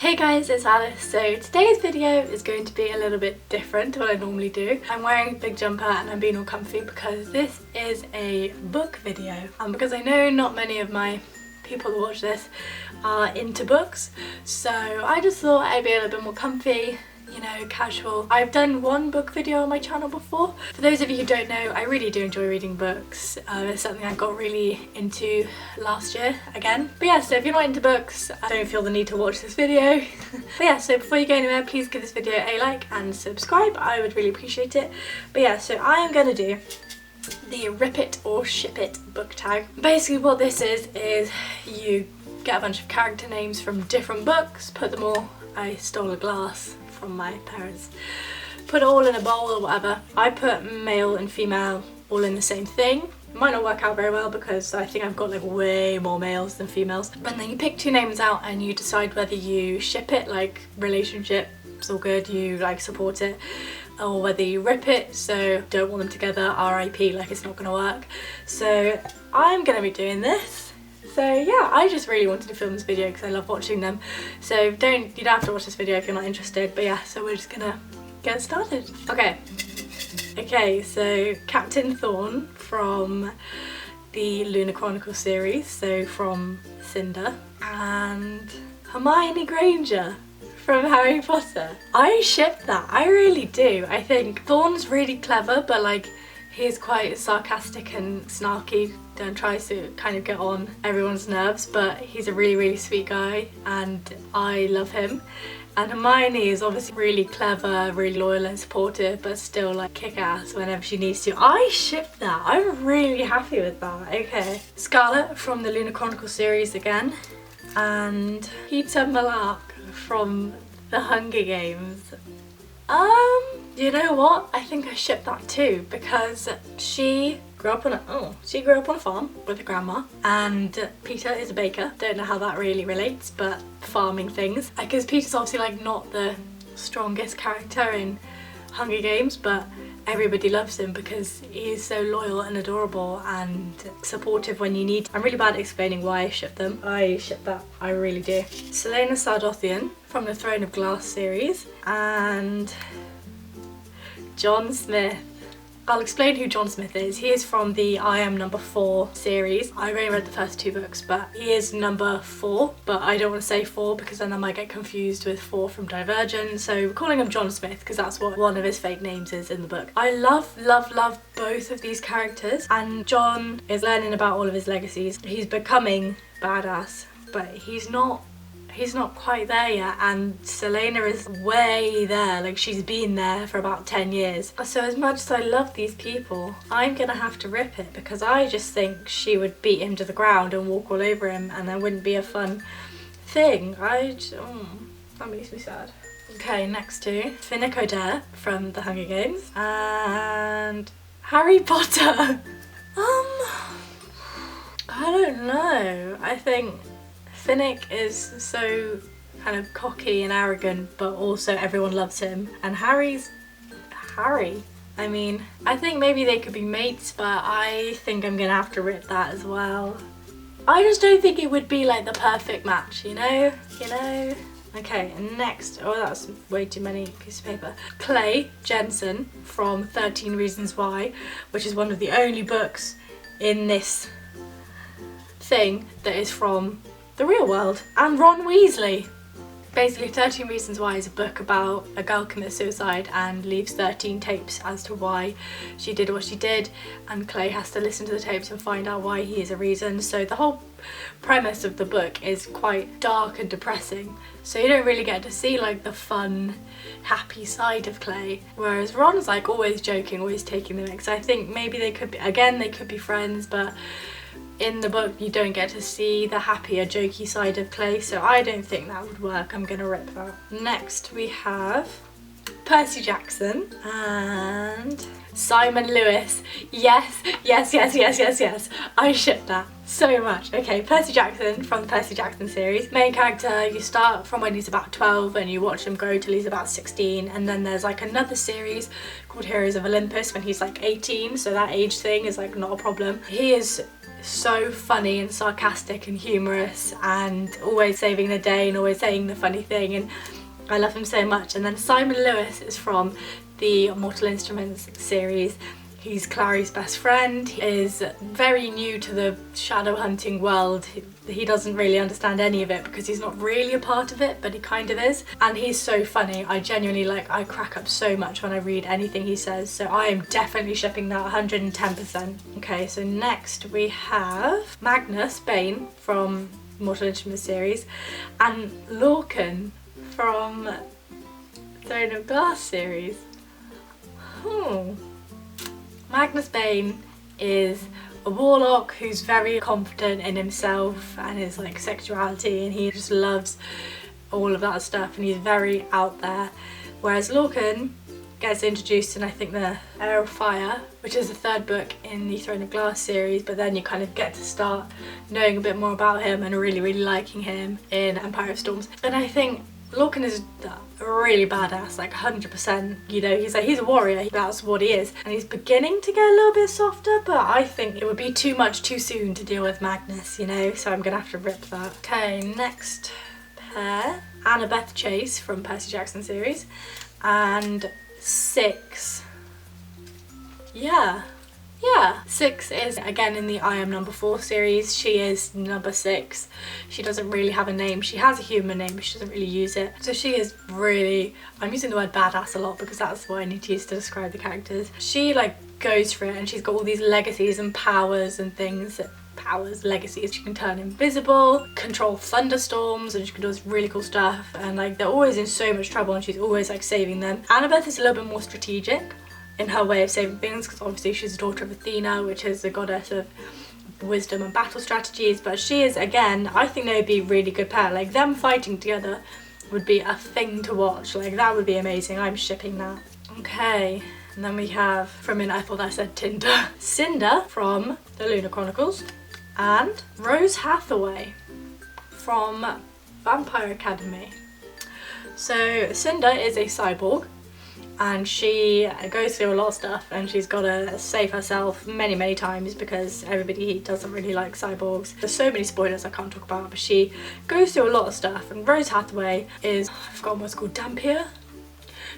Hey guys, it's Alice. So today's video is going to be a little bit different to what I normally do. I'm wearing a big jumper and I'm being all comfy because this is a book video. And because I know not many of my people who watch this are into books, so I just thought I'd be a little bit more comfy, you know, casual. I've done one book video on my channel before. For those of you who don't know, I really do enjoy reading books. It's something I got really into last year again. But yeah, so if you're not into books, I don't feel the need to watch this video. But yeah, so before you go anywhere, please give this video a like and subscribe. I would really appreciate it. But yeah, so I am going to do the rip it or ship it book tag. Basically what this is you get a bunch of character names from different books, put them all, I stole a glass from my parents, put it all in a bowl or whatever. I put male and female all in the same thing. It might not work out very well because I think I've got like way more males than females. But then you pick two names out and you decide whether you ship it, like relationship, it's all good, you like support it, or whether you rip it, so don't want them together, RIP, like it's not gonna work. So I'm gonna be doing this. So yeah, I just really wanted to film this video because I love watching them. So you don't have to watch this video if you're not interested, but yeah, so we're just gonna get started. Okay, so Captain Thorn from the Lunar Chronicle series, so from Cinder, and Hermione Granger from Harry Potter. I ship that, I really do. I think Thorn's really clever, but like he's quite sarcastic and snarky and tries to kind of get on everyone's nerves, but he's a really sweet guy and I love him. And Hermione is obviously really clever, really loyal and supportive, but still like kick-ass whenever she needs to. I ship that, I'm really happy with that. Okay, Scarlet from the Lunar Chronicle series again, and Peter Malark from the Hunger Games. You know what? I think I ship that too because she grew up on a farm with a grandma, and Peter is a baker. Don't know how that really relates, but farming things. Because Peter's obviously like not the strongest character in Hunger Games, but everybody loves him because he's so loyal and adorable and supportive when you need. I'm really bad at explaining why I ship them. I ship that, I really do. Selena Sardothian from the Throne of Glass series, and John Smith. I'll explain who John Smith is. He is from the I Am Number 4 series. I've only read the first two books, but he is number 4, but I don't want to say 4 because then I might get confused with 4 from Divergent, so we're calling him John Smith because that's what one of his fake names is in the book. I love both of these characters, and John is learning about all of his legacies. He's becoming badass, but he's not quite there yet, and Selena is way there, like she's been there for about 10 years. So as much as I love these people, I'm gonna have to rip it because I just think she would beat him to the ground and walk all over him, and that wouldn't be a fun thing. That makes me sad. Okay, next to Finnick Odair from the Hunger Games and Harry Potter. I don't know. I think Finnick is so kind of cocky and arrogant, but also everyone loves him. And Harry's Harry. I mean, I think maybe they could be mates, but I think I'm gonna have to rip that as well. I just don't think it would be like the perfect match, you know? Okay, and next, oh that's way too many pieces of paper. Clay Jensen from 13 Reasons Why, which is one of the only books in this thing that is from the real world. And Ron Weasley. Basically 13 Reasons Why is a book about a girl commits suicide and leaves 13 tapes as to why she did what she did, and Clay has to listen to the tapes and find out why he is a reason. So the whole premise of the book is quite dark and depressing, so you don't really get to see like the fun, happy side of Clay, whereas Ron's like always joking, always taking the mix. I think maybe they could be friends, but in the book you don't get to see the happier, jokey side of Clay, so I don't think that would work. I'm gonna rip that. Next we have Percy Jackson and Simon Lewis. Yes. I ship that so much. Okay, Percy Jackson from the Percy Jackson series. Main character, you start from when he's about 12 and you watch him grow till he's about 16, and then there's like another series called Heroes of Olympus when he's like 18, so that age thing is like not a problem. He is so funny and sarcastic and humorous and always saving the day and always saying the funny thing, and I love him so much. And then Simon Lewis is from the Mortal Instruments series. He's Clary's best friend. He is very new to the shadow hunting world. He doesn't really understand any of it because he's not really a part of it, but he kind of is. And he's so funny. I genuinely, like, I crack up so much when I read anything he says. So I am definitely shipping that 110%. Okay, so next we have Magnus Bane from Mortal Instruments series and Lorcan from Throne of Glass series. Magnus Bane is a warlock who's very confident in himself and his like sexuality, and he just loves all of that stuff, and he's very out there. Whereas Lorcan gets introduced in, I think, the Heir of Fire, which is the third book in the Throne of Glass series, but then you kind of get to start knowing a bit more about him and really liking him in Empire of Storms. And I think Lorcan is really badass, like 100%, you know, he's a warrior, that's what he is. And he's beginning to get a little bit softer, but I think it would be too much too soon to deal with Magnus, you know, so I'm gonna have to rip that. Okay, next pair, Annabeth Chase from Percy Jackson series, and Six. Yeah, Six is again in the I Am Number 4 series. She is number 6. She doesn't really have a name. She has a human name, but she doesn't really use it. So she is really, I'm using the word badass a lot because that's what I need to use to describe the characters. She like goes for it, and she's got all these legacies and powers and things. Legacies. She can turn invisible, control thunderstorms, and she can do this really cool stuff, and like they're always in so much trouble and she's always like saving them. Annabeth is a little bit more strategic in her way of saving things because obviously she's a daughter of Athena, which is the goddess of wisdom and battle strategies, but she is, again, I think they would be a really good pair. Like them fighting together would be a thing to watch. Like that would be amazing. I'm shipping that. Okay, and then we have, for a minute I thought I said Tinder, Cinder from the Lunar Chronicles, and Rose Hathaway from Vampire Academy. So Cinder is a cyborg, and she goes through a lot of stuff, and she's got to save herself many times because everybody doesn't really like cyborgs. There's so many spoilers I can't talk about, but she goes through a lot of stuff. And Rose Hathaway is, I've forgotten what's called, Dampier?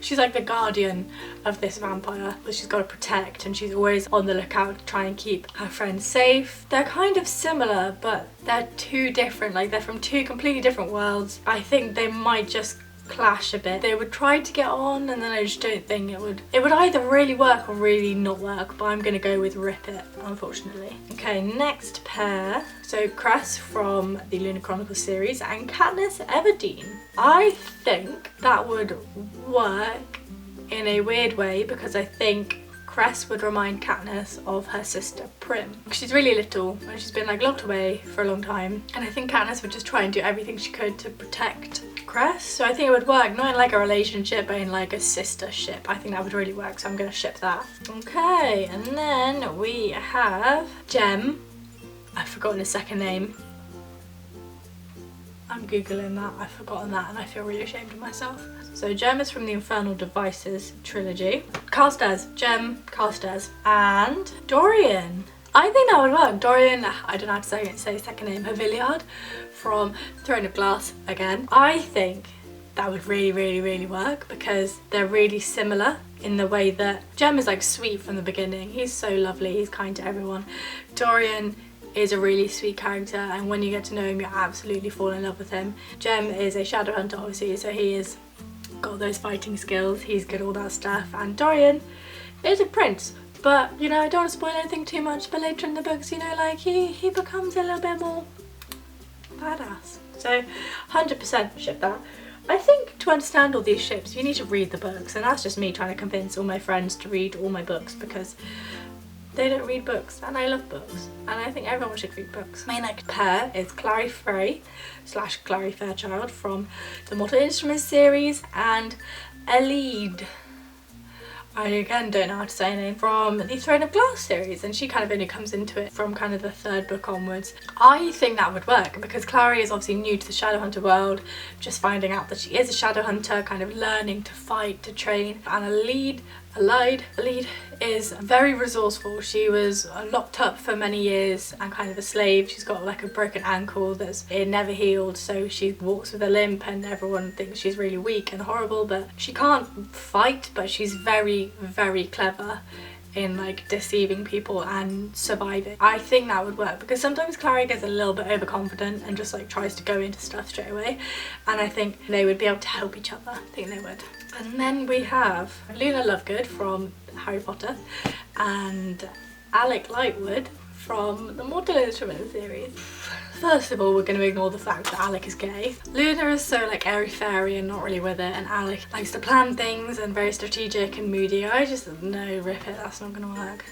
She's like the guardian of this vampire that she's got to protect, and she's always on the lookout to try and keep her friends safe. They're kind of similar, but they're too different. Like they're from two completely different worlds. I think they might just clash a bit. They would try to get on, and then I just don't think it would either really work or really not work, but I'm gonna go with rip it, unfortunately. Okay, next pair. So Cress from the Lunar Chronicles series and Katniss Everdeen. I think that would work in a weird way because I think Cress would remind Katniss of her sister Prim. She's really little and she's been like locked away for a long time, and I think Katniss would just try and do everything she could to protect Cress. So I think it would work, not in like a relationship, but in like a sister ship. I think that would really work, so I'm gonna ship that. Okay, and then we have Jem. I've forgotten his second name. I'm googling that, I've forgotten that, and I feel really ashamed of myself. So Jem is from the Infernal Devices trilogy. Carstairs, Jem, Carstairs, and Dorian. I think that would work. Dorian, I don't know how to say his second name, Haviliard from Throne of Glass again. I think that would really work because they're really similar in the way that Jem is like sweet from the beginning. He's so lovely, he's kind to everyone. Dorian is a really sweet character, and when you get to know him, you absolutely fall in love with him. Jem is a shadow hunter, obviously, so he is got those fighting skills, he's good at all that stuff, and Dorian is a prince. But, you know, I don't want to spoil anything too much, but later in the books, you know, like, he becomes a little bit more badass. So, 100% ship that. I think to understand all these ships, you need to read the books, and that's just me trying to convince all my friends to read all my books because they don't read books, and I love books, and I think everyone should read books. My next pair is Clary Frey / Clary Fairchild from the Mortal Instruments series, and Elide, I again don't know how to say her name, from the Throne of Glass series, and she kind of only comes into it from kind of the third book onwards. I think that would work because Clary is obviously new to the Shadowhunter world, just finding out that she is a Shadowhunter, kind of learning to fight, to train, and Elide lead is very resourceful. She was locked up for many years and kind of a slave. She's got like a broken ankle that's never healed, so she walks with a limp and everyone thinks she's really weak and horrible, but she can't fight, but she's very, very clever in like deceiving people and surviving. I think that would work because sometimes Clara gets a little bit overconfident and just like tries to go into stuff straight away, and I think they would be able to help each other. I think they would. And then we have Luna Lovegood from Harry Potter and Alec Lightwood from the Mortal Instruments series. First of all, we're going to ignore the fact that Alec is gay. Luna is so like airy-fairy and not really with it, and Alec likes to plan things and very strategic and moody. I just, no, rip it, that's not going to work.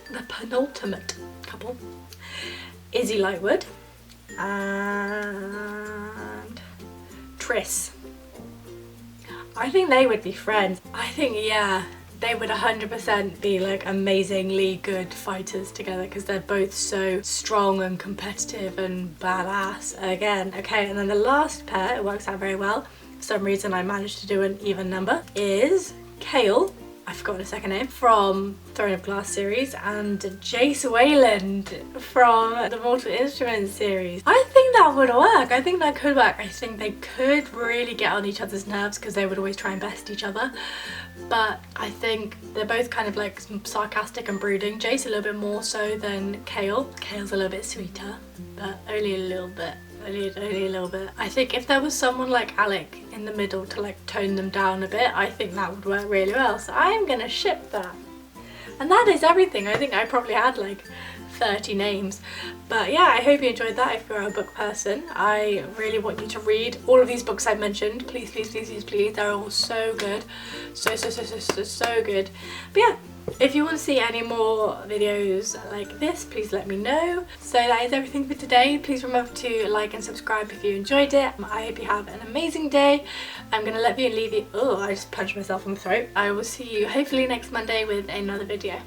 The penultimate couple, Izzy Lightwood and Triss. I think they would be friends. I think, yeah, they would 100% be like amazingly good fighters together because they're both so strong and competitive and badass. Again, okay, and then the last pair, it works out very well. For some reason I managed to do an even number, is Kale, I've forgotten his second name, from Throne of Glass series, and Jace Wayland from the Mortal Instruments series. I think that would work. I think that could work. I think they could really get on each other's nerves because they would always try and best each other. But I think they're both kind of like sarcastic and brooding. Jace a little bit more so than Kale. Kale's a little bit sweeter, but only a little bit. Only a little bit. I think if there was someone like Alec in the middle to like tone them down a bit, I think that would work really well. So I'm gonna ship that. And that is everything. I think I probably had like 30 names. But yeah, I hope you enjoyed that if you're a book person. I really want you to read all of these books I've mentioned. Please, please, please, please, please. They're all so good. So good. But yeah, if you want to see any more videos like this, please let me know. So that is everything for today. Please remember to like and subscribe if you enjoyed it. I hope you have an amazing day. I'm going to leave you. Oh, I just punched myself in the throat. I will see you hopefully next Monday with another video.